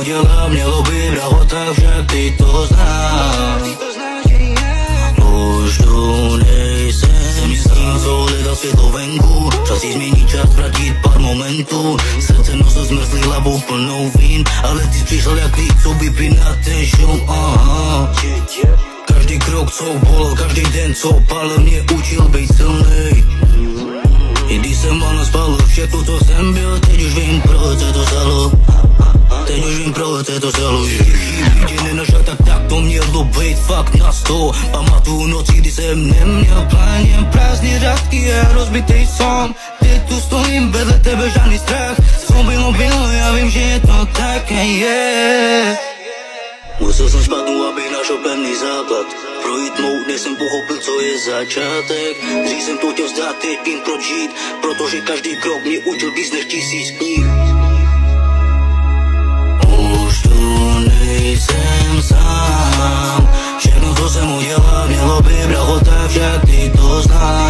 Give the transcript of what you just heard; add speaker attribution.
Speaker 1: udělám, mělo by drahota, však ty to znáš. Už tu nejsem s tím, co hledal světlo venku. Čas si změnit čas, vrátit pár momentů. Srdce nosil zmrzlý hlavou plnou vín, ale ty přišel jak lík, co vypí na ten šum. Každý krok, co bolel, každý den, co palil, mě učil být silnej. I když jsem málo spal, všechno, co jsem byl, teď už vím, proč se to stalo. Teď už vím, proč se to stalo. Tě nenašel, tak to mělo být fakt na 100. Pamatuju noci, kdy jsem neměl plán, jen prázdný řádky a rozbitej som. Teď tu stojím, vedle tebe žádný strach. Bylo, já vím, že je to tak, Musel jsem spadnout, aby našel pevný základ. Projít mou, dnes jsem pochopil, co je začátek. Dřív jsem to chtěl vzdát, teď vím proč žít. Protože každý krok mě učil víc než 1000 knih. Už tu nejsem sám. Všechno, co jsem udělal, mělo by drahota, však ty to znáš.